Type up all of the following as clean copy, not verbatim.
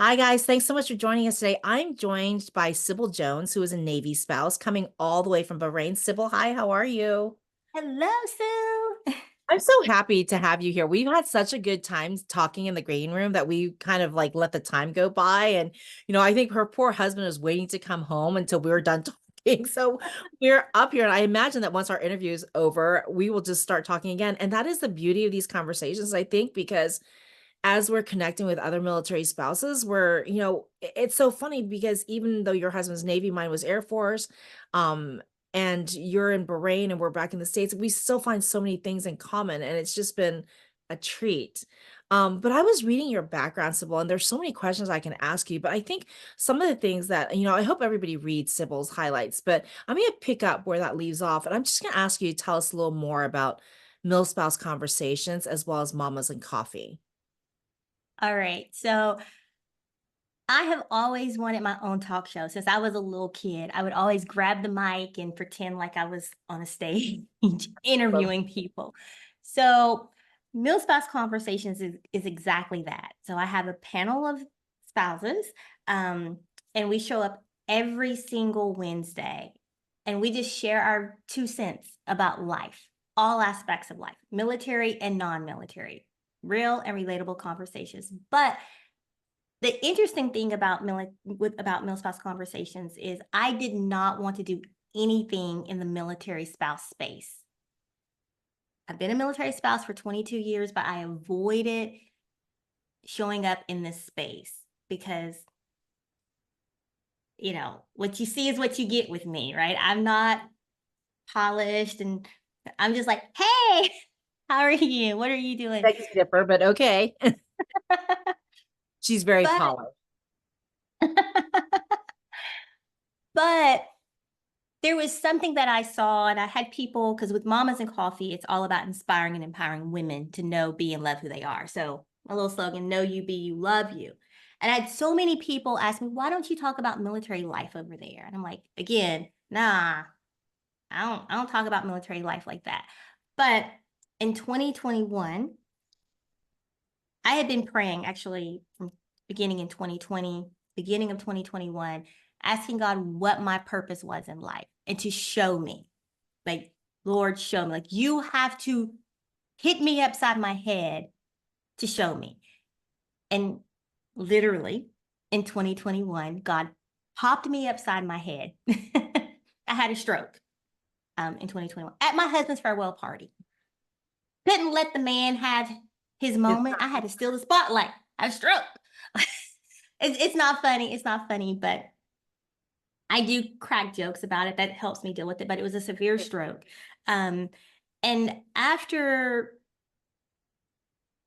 Hi, guys. Thanks so much for joining us today. I'm joined by Sybil Jones, who is a Navy spouse coming all the way from Bahrain. Sybil, hi, how are you? Hello, Sue. I'm so happy to have you here. We've had such a good time talking in the green room that we kind of like let the time go by. And, I think her poor husband was waiting to come home until we were done talking. So we're up here. And I imagine that once our interview is over, we will just start talking again. And that is the beauty of these conversations, I think, because as we're connecting with other military spouses, it's so funny because even though your husband's Navy, mine was Air Force, um, and you're in Bahrain and we're back in the States, we still find so many things in common, and it's just been a treat. But I was reading your background, Sybil, and there's so many questions I can ask you. But I think some of the things that, I hope everybody reads Sybil's highlights, but I'm going to pick up where that leaves off. And I'm just going to ask you to tell us a little more about Milspouse Conversations as well as Mamas and Coffee. All right. So I have always wanted my own talk show since I was a little kid. I would always grab the mic and pretend like I was on a stage interviewing people. So Mill Spouse Conversations is exactly that. So I have a panel of spouses, and we show up every single Wednesday, and we just share our 2 cents about life, all aspects of life, military and non-military, real and relatable conversations. But the interesting thing about Mill Spouse Conversations is I did not want to do anything in the military spouse space. I've been a military spouse for 22 years, but I avoided showing up in this space because, what you see is what you get with me, right? I'm not polished, and I'm just like, hey, how are you? What are you doing? Begs to differ, but okay. She's very But polished. but there was something that I saw, and I had people, because with Mamas and Coffee, it's all about inspiring and empowering women to know, be, and love who they are. So my little slogan, know you, be you, love you. And I had so many people ask me, why don't you talk about military life over there? And I'm like, again, nah, I don't talk about military life like that. But in 2021, I had been praying actually from beginning in 2020, beginning of 2021, asking God what my purpose was in life and to show me, like, Lord, show me. Like, you have to hit me upside my head to show me. And literally in 2021, God popped me upside my head. I had a stroke in 2021 at my husband's farewell party. Couldn't let the man have his It's moment. I had to steal the spotlight. I had a stroke. It's not funny. It's not funny, but I do crack jokes about it. That helps me deal with it. But it was a severe stroke. Um, and after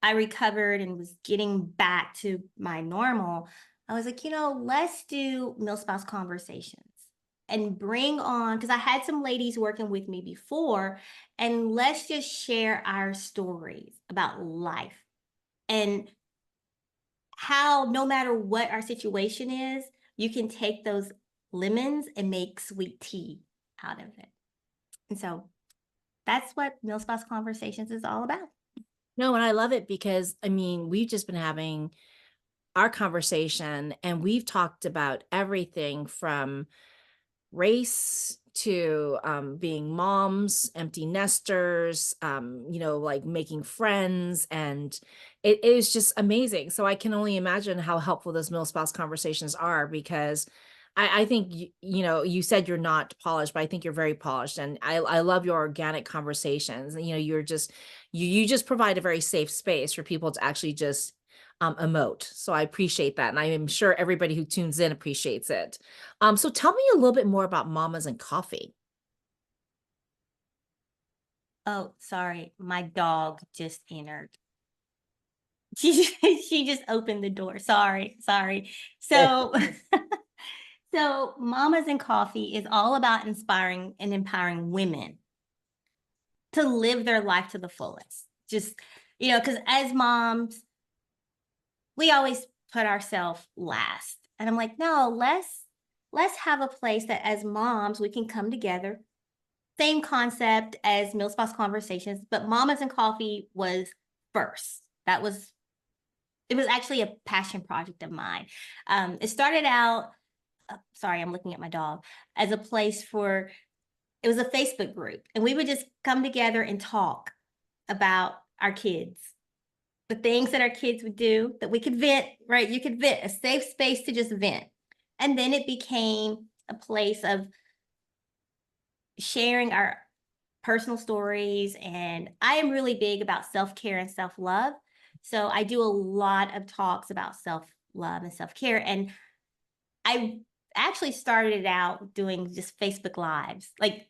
I recovered and was getting back to my normal, I was like, let's do Mill Spouse Conversations and bring on, because I had some ladies working with me before, and let's just share our stories about life and how no matter what our situation is, you can take those lemons and make sweet tea out of it. And so that's what Mill Spouse Conversations is all about. No, and I love it because we've just been having our conversation and we've talked about everything from race to being moms, empty nesters, like making friends. And it is just amazing. So I can only imagine how helpful those middle spouse conversations are because I think, you said you're not polished, but I think you're very polished. And I love your organic conversations. You're just, you just provide a very safe space for people to actually just emote. So I appreciate that. And I am sure everybody who tunes in appreciates it. So tell me a little bit more about Mamas and Coffee. Oh, sorry. My dog just entered. She just opened the door. Sorry. So so Mamas and Coffee is all about inspiring and empowering women to live their life to the fullest. Just, because as moms, we always put ourselves last. And I'm like, no, let's have a place that as moms we can come together. Same concept as Mill Spouse Conversations, but Mamas and Coffee was first. That was it was actually a passion project of mine. It started out, sorry, I'm looking at my dog, as a place for, it was a Facebook group, and we would just come together and talk about our kids, the things that our kids would do that we could vent, right? You could vent, a safe space to just vent. And then it became a place of sharing our personal stories. And I am really big about self-care and self-love. So I do a lot of talks about self-love and self-care. And I actually started out doing just Facebook Lives, like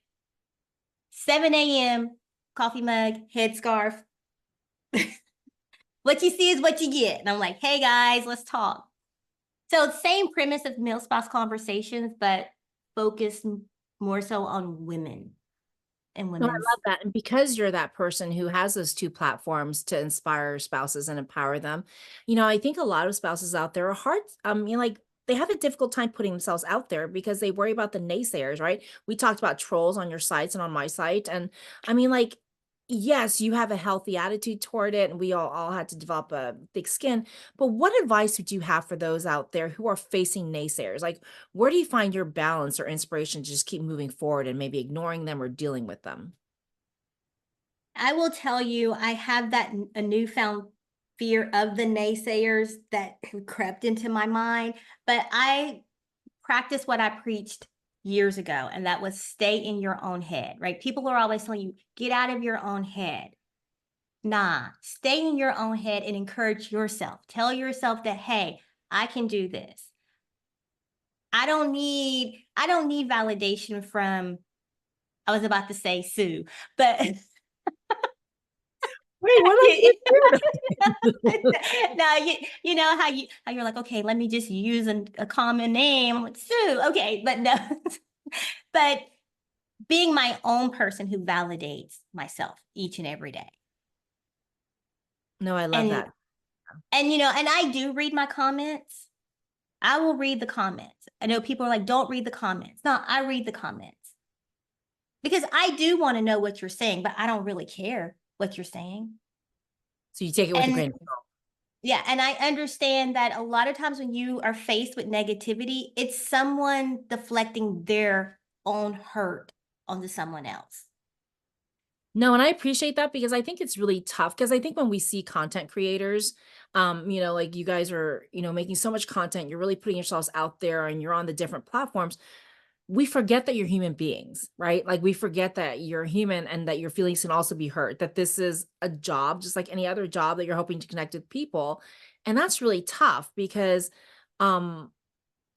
7 a.m., coffee mug, headscarf. What you see is what you get. And I'm like, hey guys, let's talk. So same premise of male spouse conversations, but focused more so on women and No, I women's. love that. And because you're that person who has those two platforms to inspire spouses and empower them, I think a lot of spouses out there are hard. Like they have a difficult time putting themselves out there because they worry about the naysayers, right? We talked about trolls on your sites and on my site. And like, yes, you have a healthy attitude toward it, and we all had to develop a thick skin. But what advice would you have for those out there who are facing naysayers? Like, where do you find your balance or inspiration to just keep moving forward and maybe ignoring them or dealing with them? I will tell you, I have that a newfound fear of the naysayers that have crept into my mind, but I practice what I preached years ago, and that was stay in your own head, right? People are always telling you, get out of your own head. Nah, stay in your own head and encourage yourself. Tell yourself that, hey, I can do this. I don't need validation from, I was about to say Sue, but Wait, what I did? now you know how you're like, okay, let me just use a common name. I'm like, Sue, okay, but no. But being my own person who validates myself each and every day. No, I love And that. and I do read my comments. I will read the comments. I know people are like, don't read the comments. No, I read the comments. Because I do want to know what you're saying, but I don't really care what you're saying. So you take it with a And grain of salt. yeah, and I understand that a lot of times when you are faced with negativity, it's someone deflecting their own hurt onto someone else. No, and I appreciate that because I think it's really tough because I think when we see content creators, like you guys are, making so much content, you're really putting yourselves out there and you're on the different platforms. We forget that you're human beings, right? Like we forget that you're human and that your feelings can also be hurt, that this is a job, just like any other job that you're hoping to connect with people. And that's really tough because um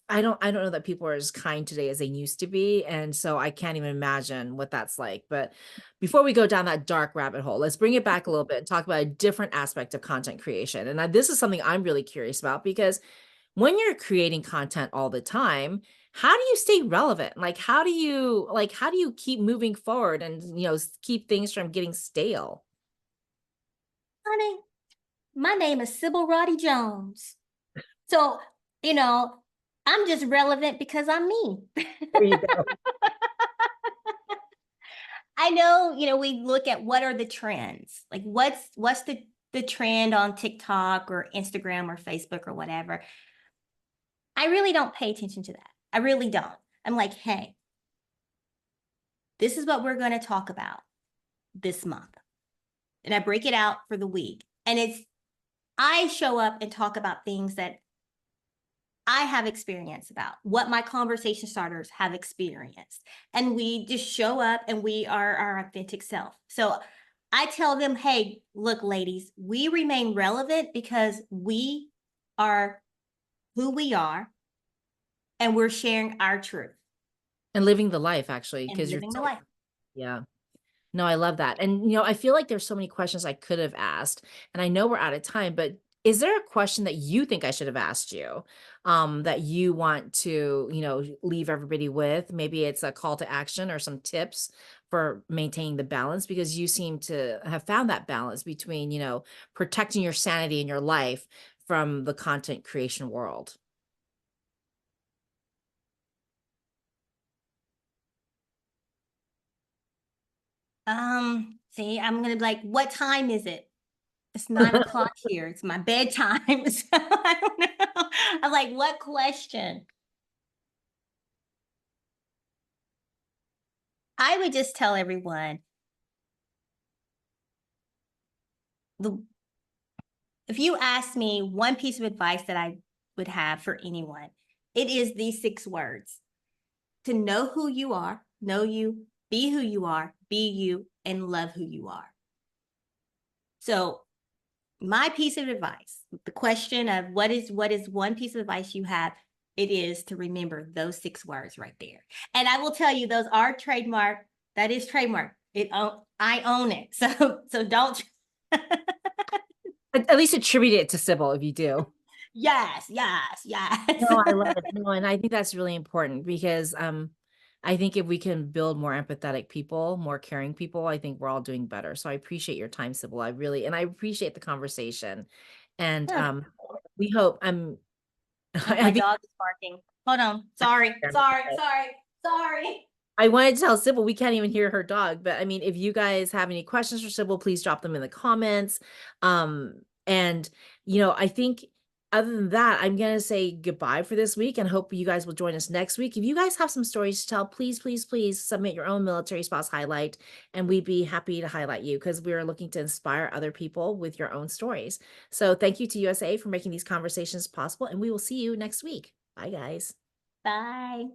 I don't know that people are as kind today as they used to be, and so I can't even imagine what that's like. But before we go down that dark rabbit hole, let's bring it back a little bit and talk about a different aspect of content creation. And this is something I'm really curious about because when you're creating content all the time, how do you stay relevant? Like how do you keep moving forward and keep things from getting stale? Honey, my name is Sybil Jones. So, you know, I'm just relevant because I'm me. There you go. I know, we look at what are the trends? Like what's the trend on TikTok or Instagram or Facebook or whatever. I really don't pay attention to that. I really don't. I'm like, hey, this is what we're going to talk about this month. And I break it out for the week. And I show up and talk about things that I have experience about, what my conversation starters have experienced. And we just show up and we are our authentic self. So I tell them, hey, look, ladies, we remain relevant because we are who we are and we're sharing our truth And living the life actually, and because you're living the so life. yeah. No, I love that. And, I feel like there's so many questions I could have asked, and I know we're out of time, but is there a question that you think I should have asked you, that you want to, leave everybody with? Maybe it's a call to action or some tips for maintaining the balance because you seem to have found that balance between, protecting your sanity in your life from the content creation world. See, I'm gonna be like, what time is it? It's 9 o'clock here. It's my bedtime. So I don't know. I'm like, what question? I would just tell everyone the if you ask me one piece of advice that I would have for anyone, it is these 6 words: to know who you are, know you, be who you are, be you, and love who you are. So my piece of advice, the question of what is one piece of advice you have, it is to remember those 6 words right there. And I will tell you, those are trademark. That is trademark. I own it. So don't. At least attribute it to Sybil if you do. Yes, yes, yes. No, I love it. No, and I think that's really important because I think if we can build more empathetic people, more caring people, I think we're all doing better. So I appreciate your time, Sybil. I really, and I appreciate the conversation. And Huh. we hope Oh, my I think dog is barking. Hold on. Sorry. I wanted to tell Sybil we can't even hear her dog, but I mean, if you guys have any questions for Sybil, please drop them in the comments. And I think other than that, I'm gonna say goodbye for this week and hope you guys will join us next week. If you guys have some stories to tell, please, please, please submit your own military spouse highlight, and we'd be happy to highlight you because we are looking to inspire other people with your own stories. So thank you to USA for making these conversations possible, and we will see you next week. Bye, guys. Bye.